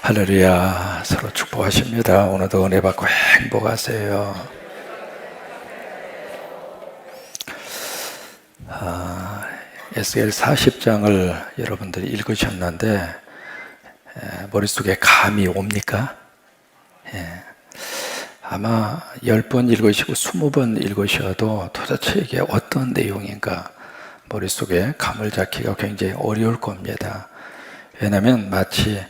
할렐루야. 서로 축복하십니다. 오늘도 은혜 받고 행복하세요. 에스겔 40장을 여러분들이 읽으셨는데 머릿속에 감이 옵니까? 아마 10번 읽으시고 20번 읽으셔도 도대체 이게 어떤 내용인가 머릿속에 감을 잡기가 굉장히 어려울 겁니다. 왜냐하면 마치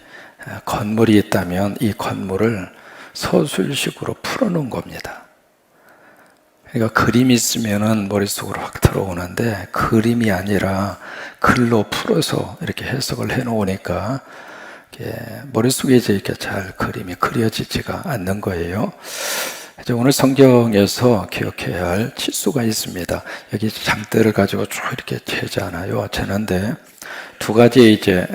건물이 있다면 이 건물을 서술식으로 풀어놓은 겁니다. 그러니까 그림이 있으면은 머릿속으로 확 들어오는데 그림이 아니라 글로 풀어서 이렇게 해석을 해놓으니까 머릿속에 이제 이렇게 잘 그림이 그려지지가 않는 거예요. 이제 오늘 성경에서 기억해야 할 치수가 있습니다. 여기 장대를 가지고 쭉 이렇게 재잖아요. 재는데 두 가지 이제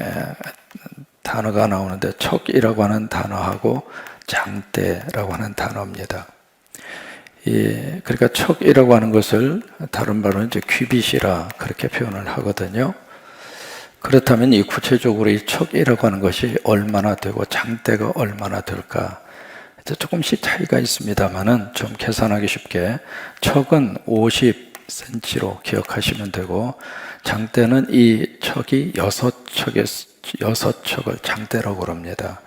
단어가 나오는데 척이라고 하는 단어하고 장대라고 하는 단어입니다. 그러니까 척이라고 하는 것을 다른 말로는 이제 큐빗이라 그렇게 표현을 하거든요. 그렇다면 이 구체적으로 이 척이라고 하는 것이 얼마나 되고 장대가 얼마나 될까? 이제 조금씩 차이가 있습니다만은 좀 계산하기 쉽게 척은 50cm로 기억하시면 되고 장대는 이 척이 6척을 장대라고 그럽니다.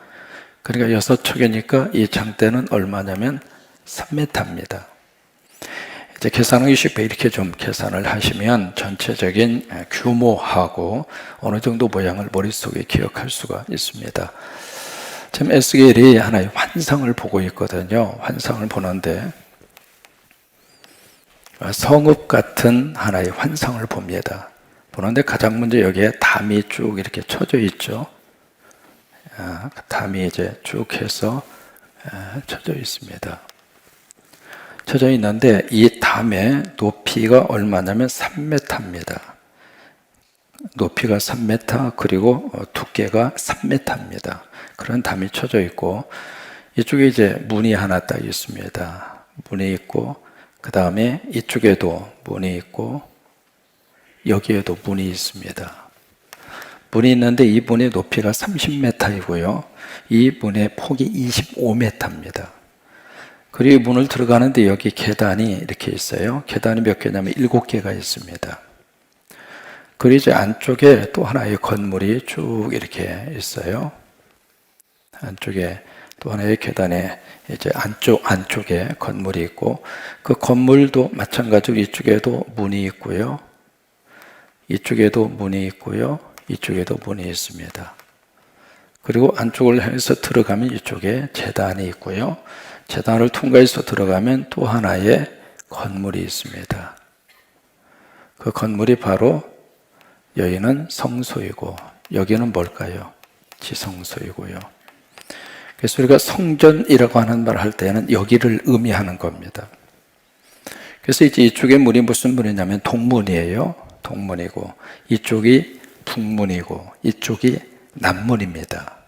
그러니까 6척이니까 이 장대는 얼마냐면 3m입니다. 이제 계산하기 쉽게 이렇게 좀 계산을 하시면 전체적인 규모하고 어느 정도 모양을 머릿속에 기억할 수가 있습니다. 지금 에스겔이 하나의 환상을 보고 있거든요. 환상을 보는데 성읍 같은 하나의 환상을 봅니다. 보는데 가장 먼저 여기에 담이 쭉 이렇게 쳐져 있죠. 담이 이제 쭉 해서 쳐져 있습니다. 쳐져 있는데 이 담의 높이가 얼마냐면 3m입니다. 높이가 3m 그리고 두께가 3m입니다. 그런 담이 쳐져 있고 이쪽에 이제 문이 하나 딱 있습니다. 문이 있고 그 다음에 이쪽에도 문이 있고 여기에도 문이 있습니다. 문이 있는데 이 문의 높이가 30m이고요. 이 문의 폭이 25m입니다. 그리고 문을 들어가는데 여기 계단이 이렇게 있어요. 계단이 몇 개냐면 7개가 있습니다. 그리고 이제 안쪽에 또 하나의 건물이 쭉 이렇게 있어요. 안쪽에 또 하나의 계단에 이제 안쪽에 건물이 있고 그 건물도 마찬가지로 이쪽에도 문이 있고요. 이쪽에도 문이 있고요. 이쪽에도 문이 있습니다. 그리고 안쪽을 향해서 들어가면 이쪽에 제단이 있고요. 제단을 통과해서 들어가면 또 하나의 건물이 있습니다. 그 건물이 바로 여기는 성소이고 여기는 뭘까요? 지성소이고요. 그래서 우리가 성전이라고 하는 말을 할 때는 여기를 의미하는 겁니다. 그래서 이제 이쪽에 문이 무슨 문이냐면 동문이에요. 동문이고 이쪽이 북문이고 이쪽이 남문입니다.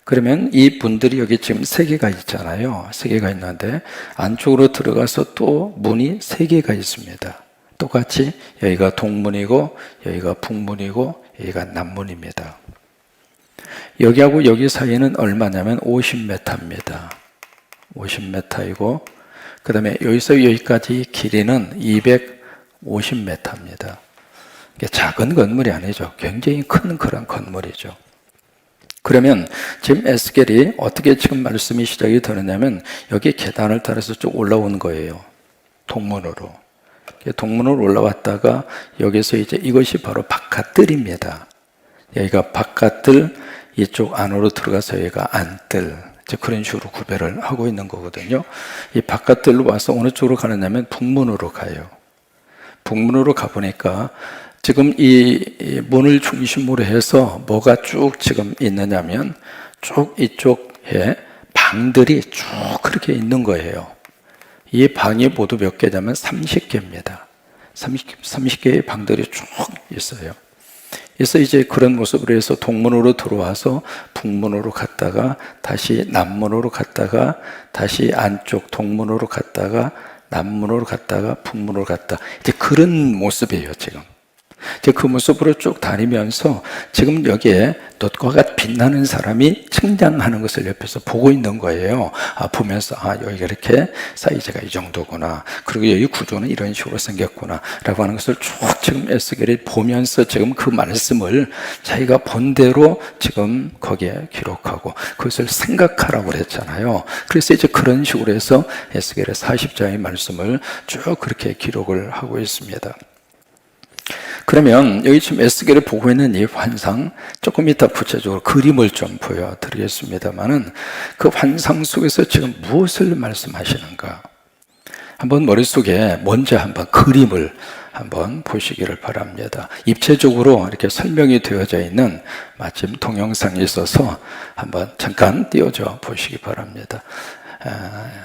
그러면 이 문들이 여기 지금 3개가 있잖아요. 3개가 있는데 안쪽으로 들어가서 또 문이 3개가 있습니다. 똑같이 여기가 동문이고 여기가 북문이고 여기가 남문입니다. 여기하고 여기 사이는 얼마냐면 50m입니다. 50m이고 그 다음에 여기서 여기까지 길이는 250m입니다. 작은 건물이 아니죠. 굉장히 큰 그런 건물이죠. 그러면 지금 에스겔이 어떻게 지금 말씀이 시작이 되느냐면 여기 계단을 따라서 쭉 올라온 거예요. 동문으로. 동문으로 올라왔다가 여기서 이제 이것이 바로 바깥뜰입니다. 여기가 바깥뜰, 이쪽 안으로 들어가서 여기가 안뜰. 이제 그런 식으로 구별을 하고 있는 거거든요. 이 바깥뜰로 와서 어느 쪽으로 가느냐면 북문으로 가요. 북문으로 가보니까 지금 이 문을 중심으로 해서 뭐가 쭉 지금 있느냐면 쭉 이쪽에 방들이 쭉 그렇게 있는 거예요. 이 방이 모두 몇 개냐면 30개입니다. 30개의 방들이 쭉 있어요. 그래서 이제 그런 모습으로 해서 동문으로 들어와서 북문으로 갔다가 다시 남문으로 갔다가 다시 안쪽 동문으로 갔다가 남문으로 갔다가 북문으로 갔다. 이제 그런 모습이에요, 지금. 이제 그 모습으로 쭉 다니면서 지금 여기에 놋과 같이 빛나는 사람이 측량하는 것을 옆에서 보고 있는 거예요. 보면서 여기가 이렇게 사이즈가 이 정도구나, 그리고 여기 구조는 이런 식으로 생겼구나 라고 하는 것을 쭉 지금 에스겔이 보면서 지금 그 말씀을 자기가 본 대로 지금 거기에 기록하고 그것을 생각하라고 그랬잖아요. 그래서 이제 그런 식으로 해서 에스겔의 40장의 말씀을 쭉 그렇게 기록을 하고 있습니다. 그러면 여기 지금 에스겔이 보고 있는 이 환상, 조금 이따 구체적으로 그림을 좀 보여드리겠습니다만은 그 환상 속에서 지금 무엇을 말씀하시는가, 한번 머릿속에 먼저 한번 그림을 한번 보시기를 바랍니다. 입체적으로 이렇게 설명이 되어져 있는 마침 동영상이 있어서 한번 잠깐 띄워줘 보시기 바랍니다.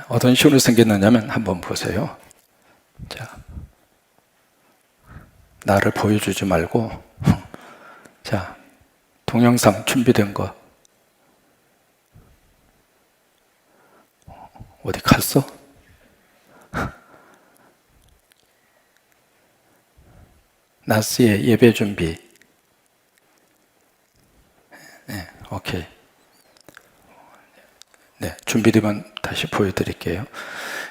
어떤 식으로 생겼느냐면 한번 보세요. 자, 나를 보여주지 말고, 자, 동영상 준비된 거 어디 갔어? 나스의 예배 준비. 네, 오케이. 네, 준비되면 다시 보여드릴게요.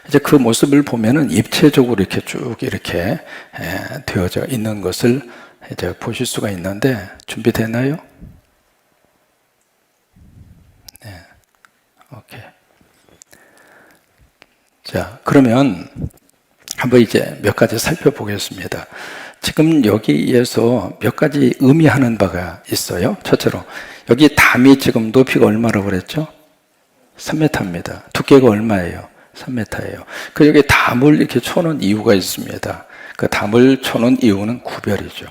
이제 그 모습을 보면은 입체적으로 이렇게 쭉 이렇게 되어져 있는 것을 이제 보실 수가 있는데, 준비되나요? 네, 오케이. 자, 그러면 한번 이제 몇 가지 살펴보겠습니다. 지금 여기에서 몇 가지 의미하는 바가 있어요. 첫째로, 여기 담이 지금 높이가 얼마라고 그랬죠? 3m입니다. 두께가 얼마예요? 3m예요. 그 여기 담을 이렇게 쳐놓은 이유가 있습니다. 그 담을 쳐놓은 이유는 구별이죠.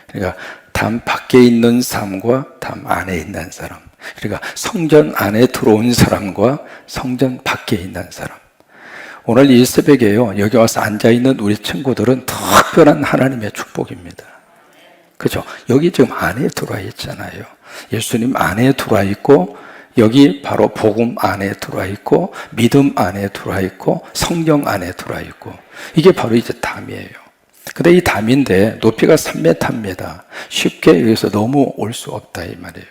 그러니까 담 밖에 있는 사람과 담 안에 있는 사람. 그러니까 성전 안에 들어온 사람과 성전 밖에 있는 사람. 오늘 이 새벽에요, 여기 와서 앉아있는 우리 친구들은 특별한 하나님의 축복입니다. 그죠? 여기 지금 안에 들어와 있잖아요. 예수님 안에 들어와 있고, 여기 바로 복음 안에 들어와 있고, 믿음 안에 들어와 있고, 성경 안에 들어와 있고, 이게 바로 이제 담이에요. 근데 이 담인데 높이가 3m입니다. 쉽게 여기서 너무 올 수 없다 이 말이에요.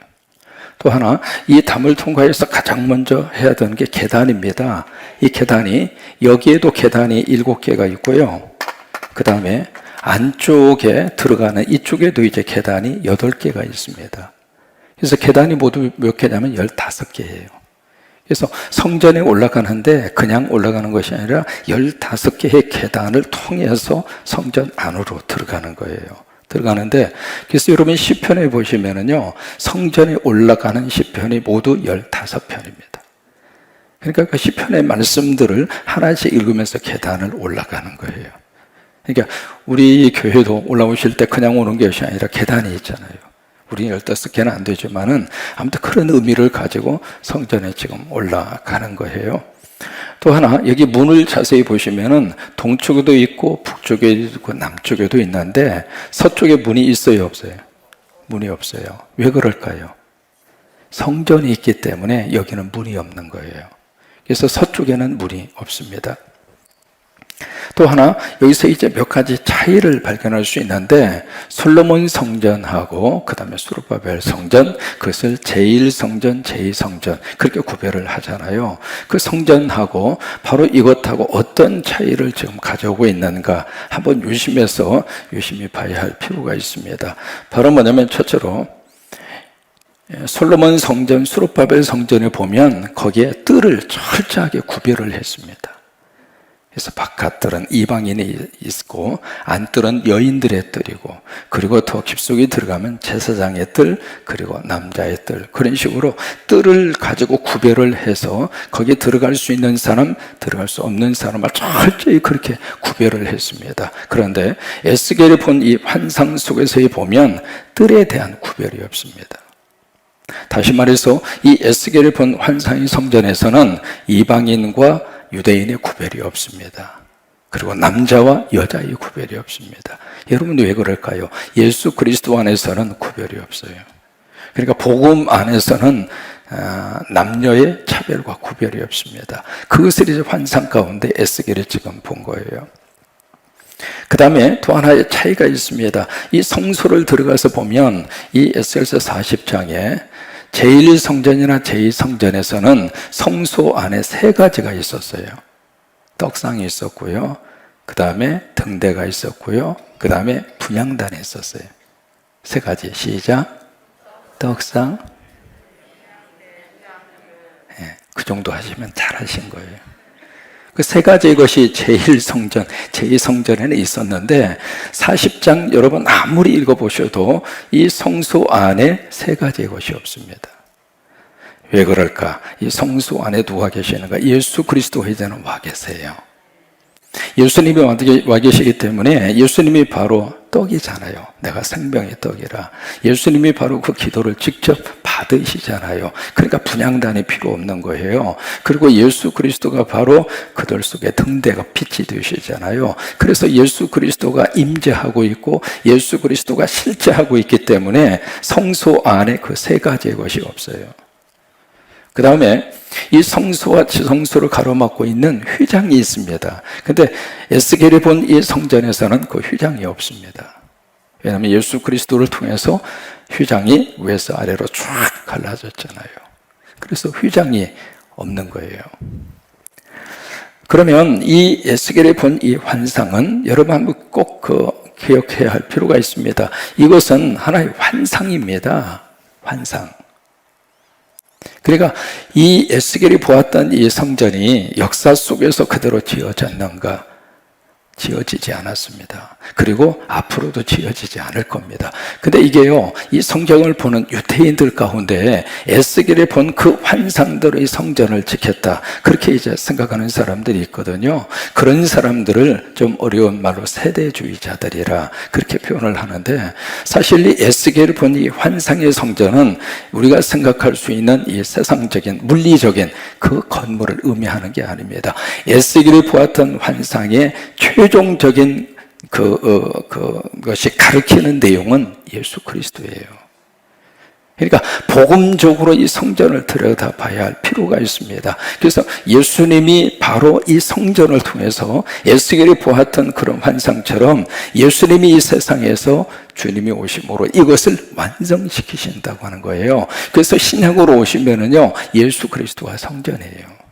또 하나, 이 담을 통과해서 가장 먼저 해야 되는 게 계단입니다. 이 계단이, 여기에도 계단이 7개가 있고요. 그 다음에 안쪽에 들어가는 이쪽에도 이제 계단이 8개가 있습니다. 그래서 계단이 모두 몇 개냐면 15개예요. 그래서 성전에 올라가는데 그냥 올라가는 것이 아니라 15개의 계단을 통해서 성전 안으로 들어가는 거예요. 들어가는데, 그래서 여러분 시편에 보시면은요, 성전에 올라가는 시편이 모두 15편입니다. 그러니까 그 시편의 말씀들을 하나씩 읽으면서 계단을 올라가는 거예요. 그러니까 우리 교회도 올라오실 때 그냥 오는 것이 아니라 계단이 있잖아요. 우리는 15개는 안 되지만은 아무튼 그런 의미를 가지고 성전에 지금 올라가는 거예요. 또 하나, 여기 문을 자세히 보시면은 동쪽에도 있고 북쪽에도 있고 남쪽에도 있는데 서쪽에 문이 있어요, 없어요? 문이 없어요. 왜 그럴까요? 성전이 있기 때문에 여기는 문이 없는 거예요. 그래서 서쪽에는 문이 없습니다. 또 하나, 여기서 이제 몇 가지 차이를 발견할 수 있는데, 솔로몬 성전하고 그 다음에 스룹바벨 성전, 그것을 제1성전, 제2성전 그렇게 구별을 하잖아요. 그 성전하고 바로 이것하고 어떤 차이를 지금 가져오고 있는가 한번 유심히 봐야 할 필요가 있습니다. 바로 뭐냐면, 첫째로 솔로몬 성전, 스룹바벨 성전에 보면 거기에 뜰을 철저하게 구별을 했습니다. 그래서 바깥들은 이방인이 있고 안뜰은 여인들의 뜰이고, 그리고 더 깊숙이 들어가면 제사장의 뜰, 그리고 남자의 뜰, 그런 식으로 뜰을 가지고 구별을 해서 거기에 들어갈 수 있는 사람, 들어갈 수 없는 사람을 철저히 그렇게 구별을 했습니다. 그런데 에스겔이 본 이 환상 속에서 보면 뜰에 대한 구별이 없습니다. 다시 말해서 이 에스겔이 본 환상의 성전에서는 이방인과 유대인의 구별이 없습니다. 그리고 남자와 여자의 구별이 없습니다. 여러분 왜 그럴까요? 예수 그리스도 안에서는 구별이 없어요. 그러니까 복음 안에서는 남녀의 차별과 구별이 없습니다. 그것을 이제 환상 가운데 에스겔이 지금 본 거예요. 그 다음에 또 하나의 차이가 있습니다. 이 성소를 들어가서 보면 이 에스겔서 40장에 제1성전이나 제2성전에서는 성소 안에 세 가지가 있었어요. 떡상이 있었고요. 그 다음에 등대가 있었고요. 그 다음에 분향단이 있었어요. 세 가지. 시작. 떡상. 네, 그 정도 하시면 잘하신 거예요. 그 세 가지 것이 제1성전, 제2성전에는 있었는데 40장 여러분 아무리 읽어보셔도 이 성소 안에 세 가지의 것이 없습니다. 왜 그럴까? 이 성소 안에 누가 계시는가? 예수 그리스도 이제는 와 계세요. 예수님이 와 계시기 때문에 예수님이 바로 떡이잖아요. 내가 생명의 떡이라. 예수님이 바로 그 기도를 직접 받으시잖아요. 그러니까 분향단이 필요 없는 거예요. 그리고 예수 그리스도가 바로 그들 속에 등대가 빛이 되시잖아요. 그래서 예수 그리스도가 임재하고 있고 예수 그리스도가 실제하고 있기 때문에 성소 안에 그 세 가지의 것이 없어요. 그 다음에 이 성소와 지성소를 가로막고 있는 휘장이 있습니다. 근데 에스겔이 본 이 성전에서는 그 휘장이 없습니다. 왜냐하면 예수 그리스도를 통해서 휘장이 위에서 아래로 쫙 갈라졌잖아요. 그래서 휘장이 없는 거예요. 그러면 이 에스겔이 본 이 환상은 여러분 한번 꼭 기억해야 할 필요가 있습니다. 이것은 하나의 환상입니다. 환상. 그러니까 이 에스겔이 보았던 이 성전이 역사 속에서 그대로 지어졌는가? 지어지지 않았습니다. 그리고 앞으로도 지어지지 않을 겁니다. 근데 이게요, 이 성경을 보는 유대인들 가운데 에스겔이 본 그 환상대로의 성전을 지켰다. 그렇게 이제 생각하는 사람들이 있거든요. 그런 사람들을 좀 어려운 말로 세대주의자들이라 그렇게 표현을 하는데, 사실 이 에스겔이 본 이 환상의 성전은 우리가 생각할 수 있는 이 세상적인 물리적인 그 건물을 의미하는 게 아닙니다. 에스겔이 보았던 환상의 최종적인 그것이 가르치는 내용은 예수 그리스도예요. 그러니까 복음적으로 이 성전을 들여다봐야 할 필요가 있습니다. 그래서 예수님이 바로 이 성전을 통해서 에스겔이 보았던 그런 환상처럼 예수님이 이 세상에서 주님이 오심으로 이것을 완성시키신다고 하는 거예요. 그래서 신약으로 오시면은요, 예수 그리스도가 성전이에요.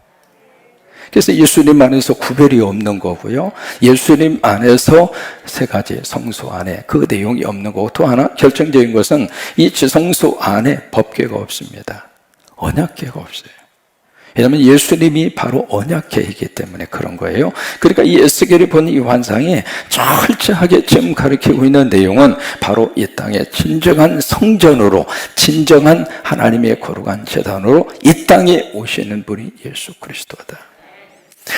그래서 예수님 안에서 구별이 없는 거고요. 예수님 안에서 세 가지 성소 안에 그 내용이 없는 거고, 또 하나 결정적인 것은 이 지성소 안에 법궤가 없습니다. 언약궤가 없어요. 왜냐하면 예수님이 바로 언약궤이기 때문에 그런 거예요. 그러니까 이 에스겔이 본 이 환상이 철저하게 지금 가르치고 있는 내용은 바로 이 땅의 진정한 성전으로, 진정한 하나님의 거룩한 제단으로 이 땅에 오시는 분이 예수 그리스도다.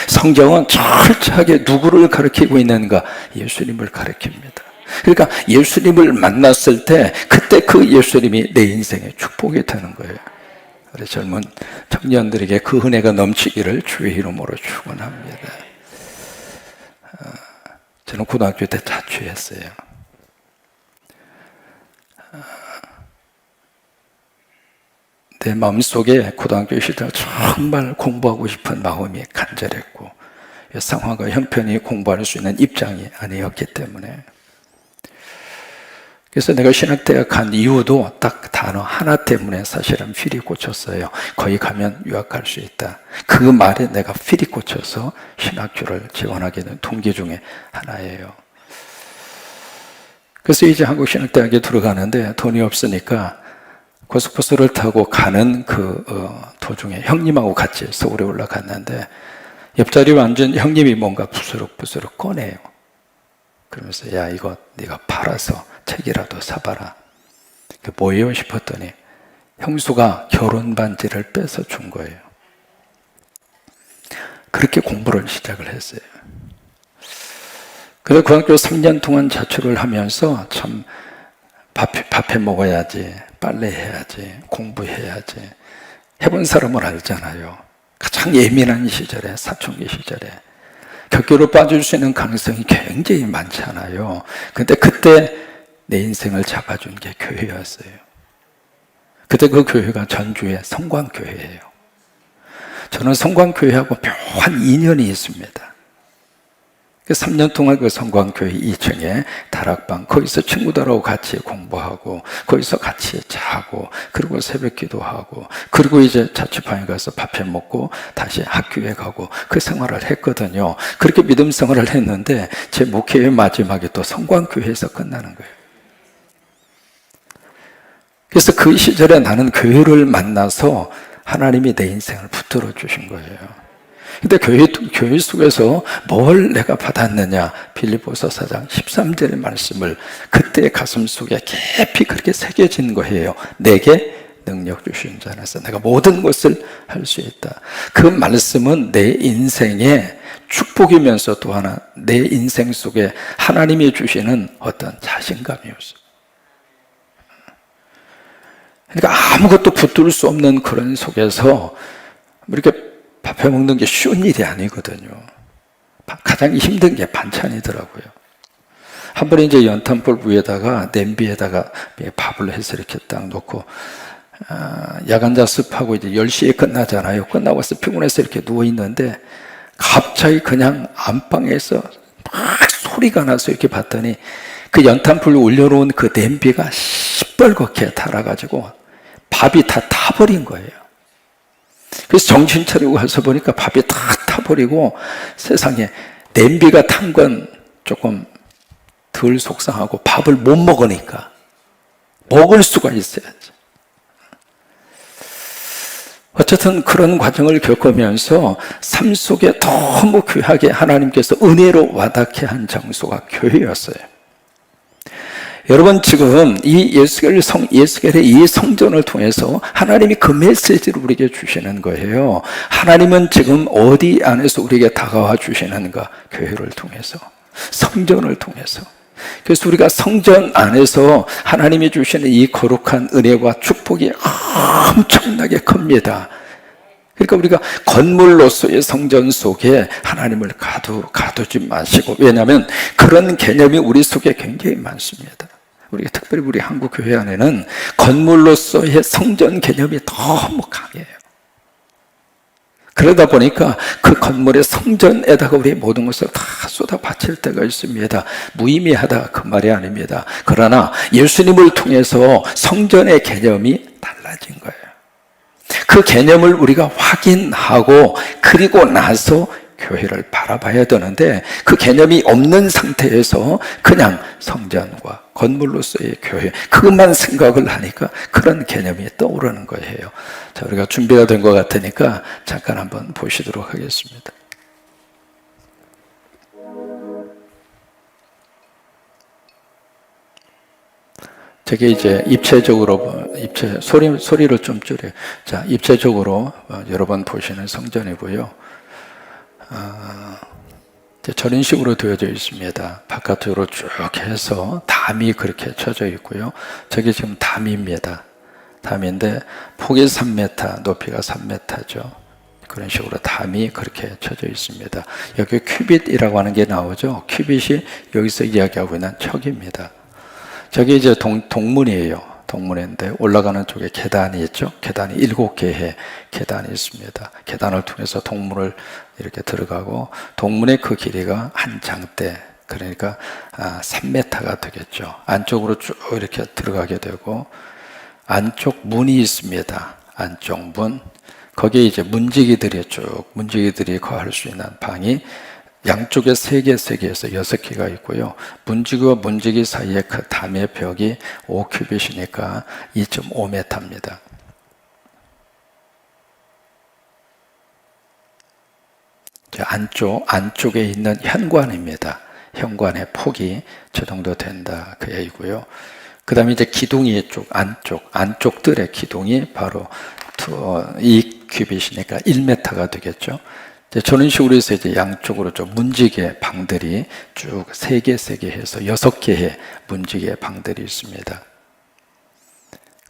성경은 철저하게 누구를 가리키고 있는가? 예수님을 가리킵니다. 그러니까 예수님을 만났을 때 그때 그 예수님이 내 인생의 축복이 되는 거예요. 우리 젊은 청년들에게 그 은혜가 넘치기를 주의 이름으로 축원합니다. 저는 고등학교 때 자취했어요. 내 마음속에 고등학교 시절 정말 공부하고 싶은 마음이 간절했고, 상황과 형편이 공부할 수 있는 입장이 아니었기 때문에, 그래서 내가 신학대학 간 이유도 딱 단어 하나 때문에 사실은 필이 꽂혔어요. 거기 가면 유학할 수 있다. 그 말에 내가 필이 꽂혀서 신학교를 지원하게 된 동기 중에 하나예요. 그래서 이제 한국신학대학에 들어가는데 돈이 없으니까 고속버스를 타고 가는 도중에 형님하고 같이 서울에 올라갔는데, 옆자리에 앉은 형님이 뭔가 부스럭부스럭 꺼내요. 그러면서 야, 이거 네가 팔아서 책이라도 사봐라. 뭐예요 싶었더니 형수가 결혼 반지를 뺏어 준 거예요. 그렇게 공부를 시작을 했어요. 그래서 고등학교 3년 동안 자취를 하면서 참 밥해 먹어야지, 빨래해야지, 공부해야지, 해본 사람은 알잖아요. 가장 예민한 시절에, 사춘기 시절에 격기로 빠질 수 있는 가능성이 굉장히 많잖아요. 근데 그때 내 인생을 잡아준 게 교회였어요. 그때 그 교회가 전주의 성광교회예요. 저는 성광교회하고 묘한 인연이 있습니다. 그 3년 동안 그 성광교회 2층에 다락방, 거기서 친구들하고 같이 공부하고, 거기서 같이 자고, 그리고 새벽 기도하고, 그리고 이제 자취방에 가서 밥해 먹고, 다시 학교에 가고, 그 생활을 했거든요. 그렇게 믿음 생활을 했는데, 제 목회의 마지막에 또 성광교회에서 끝나는 거예요. 그래서 그 시절에 나는 교회를 만나서 하나님이 내 인생을 붙들어 주신 거예요. 근데 교회 속에서 뭘 내가 받았느냐? 빌립보서 4장 13절의 말씀을 그때 가슴 속에 깊이 그렇게 새겨진 거예요. 내게 능력 주신 자 안에서 내가 모든 것을 할 수 있다. 그 말씀은 내 인생의 축복이면서 또 하나 내 인생 속에 하나님이 주시는 어떤 자신감이었어요. 그러니까 아무것도 붙들 수 없는 그런 속에서 이렇게 밥 해먹는 게 쉬운 일이 아니거든요. 가장 힘든 게 반찬이더라고요. 한 번에 이제 연탄불 위에다가 냄비에다가 밥을 해서 이렇게 딱 놓고 야간 자습하고 이제 10시에 끝나잖아요. 끝나고 와서 피곤해서 이렇게 누워있는데 갑자기 그냥 안방에서 막 소리가 나서 이렇게 봤더니 그 연탄불 올려놓은 그 냄비가 시뻘겋게 달아가지고 밥이 다 타버린 거예요. 그래서 정신 차리고 가서 보니까 밥이 다 타버리고 세상에 냄비가 탄 건 조금 덜 속상하고 밥을 못 먹으니까 먹을 수가 있어야지. 어쨌든 그런 과정을 겪으면서 삶 속에 너무 귀하게 하나님께서 은혜로 와닿게 한 장소가 교회였어요. 여러분 지금 이 예수겔의 이 성전을 통해서 하나님이 그 메시지를 우리에게 주시는 거예요. 하나님은 지금 어디 안에서 우리에게 다가와 주시는가? 교회를 통해서, 성전을 통해서. 그래서 우리가 성전 안에서 하나님이 주시는 이 거룩한 은혜와 축복이 엄청나게 큽니다. 그러니까 우리가 건물로서의 성전 속에 하나님을 가두지 마시고, 왜냐하면 그런 개념이 우리 속에 굉장히 많습니다. 특별히 우리 한국 교회 안에는 건물로서의 성전 개념이 너무 강해요. 그러다 보니까 그 건물의 성전에다가 우리 모든 것을 다 쏟아 바칠 때가 있습니다. 무의미하다 그 말이 아닙니다. 그러나 예수님을 통해서 성전의 개념이 달라진 거예요. 그 개념을 우리가 확인하고 그리고 나서 교회를 바라봐야 되는데, 그 개념이 없는 상태에서 그냥 성전과 건물로서의 교회, 그것만 생각을 하니까 그런 개념이 떠오르는 거예요. 자, 우리가 준비가 된 것 같으니까 잠깐 한번 보시도록 하겠습니다. 저게 이제 입체적으로, 소리를 좀 줄여요. 자, 입체적으로 여러분 보시는 성전이고요. 저런 식으로 되어져 있습니다. 바깥으로 쭉 해서 담이 그렇게 쳐져 있고요. 저게 지금 담입니다. 담인데 폭이 3m, 높이가 3m죠. 그런 식으로 담이 그렇게 쳐져 있습니다. 여기 큐빗이라고 하는 게 나오죠. 큐빗이 여기서 이야기하고 있는 척입니다. 저게 이제 동문이에요. 동문인데 올라가는 쪽에 계단이 있죠. 계단이 7개의 계단이 있습니다. 계단을 통해서 동문을 이렇게 들어가고, 동문의 그 길이가 한 장대, 그러니까 3m가 되겠죠. 안쪽으로 쭉 이렇게 들어가게 되고, 안쪽 문이 있습니다. 안쪽 문, 거기에 이제 문지기들이 거할 수 있는 방이 양쪽에 3개에서 6개가 있고요. 문지기와 문지기 사이에 그 담의 벽이 5큐빗이니까 2.5m입니다. 안쪽에 있는 현관입니다. 현관의 폭이 저 정도 된다, 그 얘기고요. 그 다음에 이제 기둥이 안쪽들의 기둥이 바로 2큐빗이니까 1m가 되겠죠. 저런 식으로 해서 이제 양쪽으로 좀 문지기의 방들이 쭉 3개 해서 6개의 문지기의 방들이 있습니다.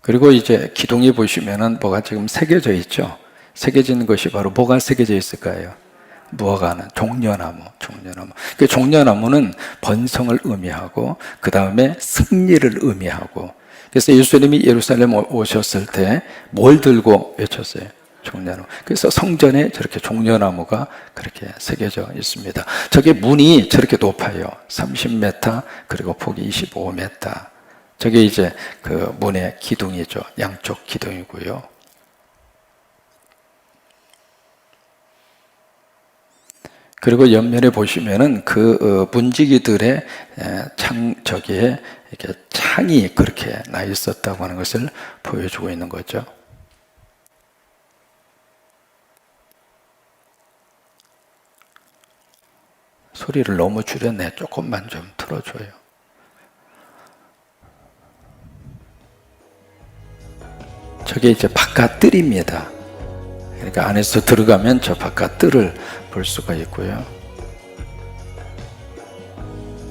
그리고 이제 기둥이 보시면은 뭐가 지금 새겨져 있죠. 새겨진 것이 바로 뭐가 새겨져 있을까요? 무화과는 종려나무. 그 종려나무는 번성을 의미하고, 그 다음에 승리를 의미하고. 그래서 예수님이 예루살렘 오셨을 때 뭘 들고 외쳤어요? 종려나무. 그래서 성전에 저렇게 종려나무가 그렇게 새겨져 있습니다. 저게 문이 저렇게 높아요. 30m, 그리고 폭이 25m. 저게 이제 그 문의 기둥이죠. 양쪽 기둥이고요. 그리고 옆면에 보시면은 그 문지기들의 저기에 이렇게 창이 그렇게 나 있었다고 하는 것을 보여주고 있는 거죠. 소리를 너무 줄였네. 조금만 좀 틀어줘요. 저게 이제 바깥 뜰입니다. 그러니까 안에서 들어가면 저 바깥 뜰을 볼 수가 있고요.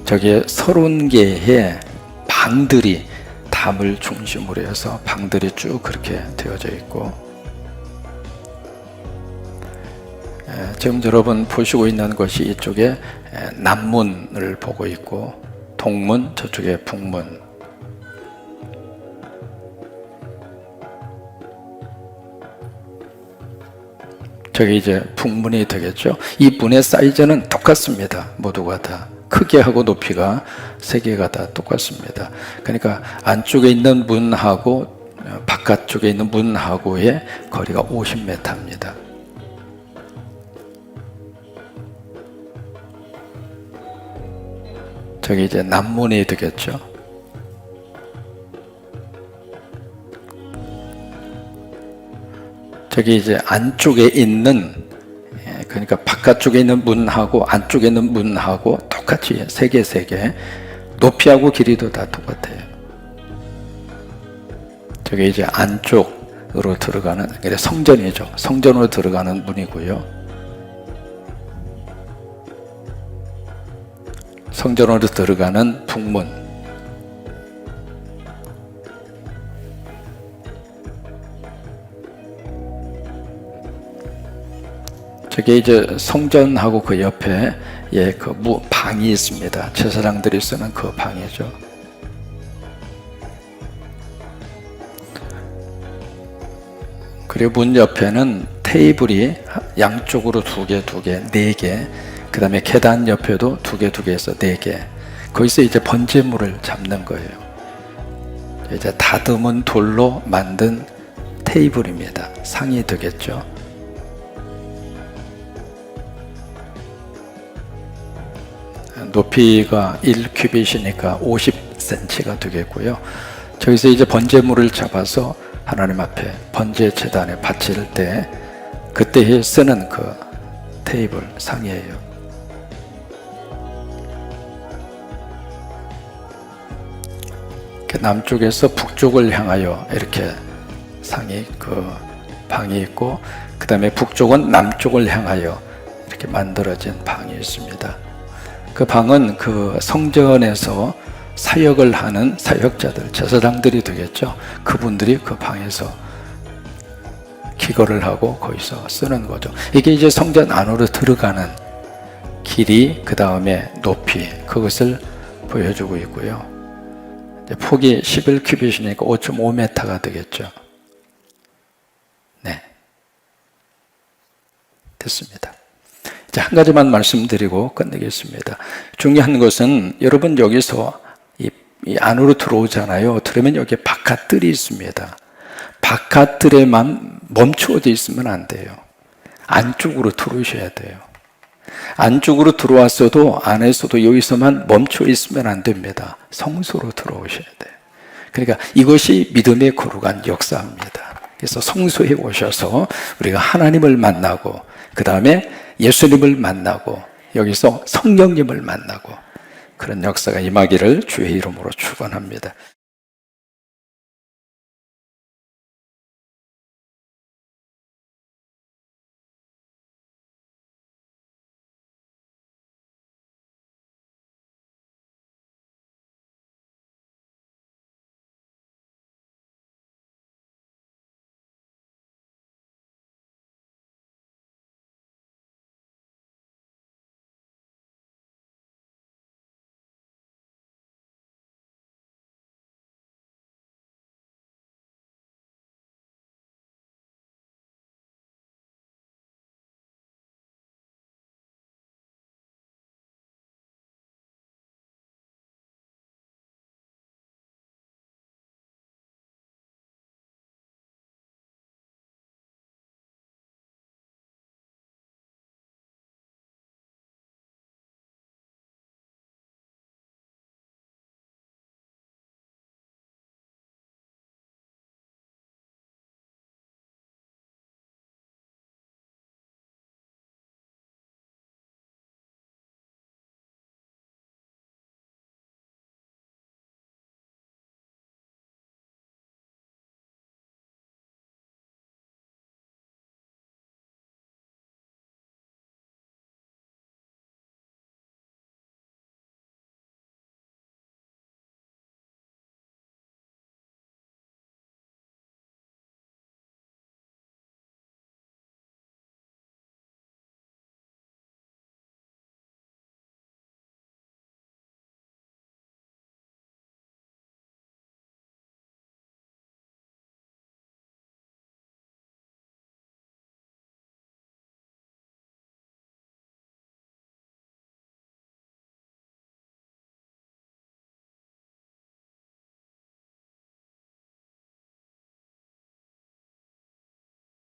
저게 30개의 방들이 담을 중심으로 해서 방들이 쭉 그렇게 되어져 있고, 지금 여러분 보시고 있는 것이 이쪽에 남문을 보고 있고, 동문, 저쪽에 북문. 저게 이제 북문이 되겠죠. 이 문의 사이즈는 똑같습니다. 모두가 다. 크기하고 높이가 세 개가 다 똑같습니다. 그러니까 안쪽에 있는 문하고 바깥쪽에 있는 문하고의 거리가 50m입니다. 저게 이제 남문이 되겠죠. 저게 이제 안쪽에 있는, 그러니까 바깥쪽에 있는 문하고 안쪽에 있는 문하고 똑같이 세 개 높이하고 길이도 다 똑같아요. 저게 이제 안쪽으로 들어가는, 그러니까 성전이죠. 성전으로 들어가는 문이고요. 성전으로 들어가는 북문. 저게 이제 성전하고 그 옆에 그 방이 있습니다. 제사장들이 쓰는 그 방이죠. 그리고 문 옆에는 테이블이 양쪽으로 두 개, 네 개. 그 다음에 계단 옆에도 두 개 해서 네 개. 거기서 이제 번제물을 잡는 거예요. 이제 다듬은 돌로 만든 테이블입니다. 상이 되겠죠. 높이가 1큐빗이니까 50cm가 되겠고요. 저기서 이제 번제물을 잡아서 하나님 앞에 번제 제단에 바칠 때 그때 쓰는 그 테이블 상이에요. 남쪽에서 북쪽을 향하여 이렇게 상이 그 방이 있고, 그 다음에 북쪽은 남쪽을 향하여 이렇게 만들어진 방이 있습니다. 그 방은 그 성전에서 사역을 하는 사역자들, 제사장들이 되겠죠. 그분들이 그 방에서 기거를 하고 거기서 쓰는 거죠. 이게 이제 성전 안으로 들어가는 길이, 그 다음에 높이, 그것을 보여주고 있고요. 폭이 11큐빗이니까 5.5m가 되겠죠. 네, 됐습니다. 이제 한 가지만 말씀드리고 끝내겠습니다. 중요한 것은 여러분 여기서 이 안으로 들어오잖아요. 들어오면 여기 바깥뜰이 있습니다. 바깥뜰에만 멈추어져 있으면 안 돼요. 안쪽으로 들어오셔야 돼요. 안쪽으로 들어왔어도 안에서도 여기서만 멈춰 있으면 안 됩니다. 성소로 들어오셔야 돼요. 그러니까 이것이 믿음의 거룩한 역사입니다. 그래서 성소에 오셔서 우리가 하나님을 만나고, 그 다음에 예수님을 만나고, 여기서 성령님을 만나고, 그런 역사가 임하기를 주의 이름으로 축원합니다.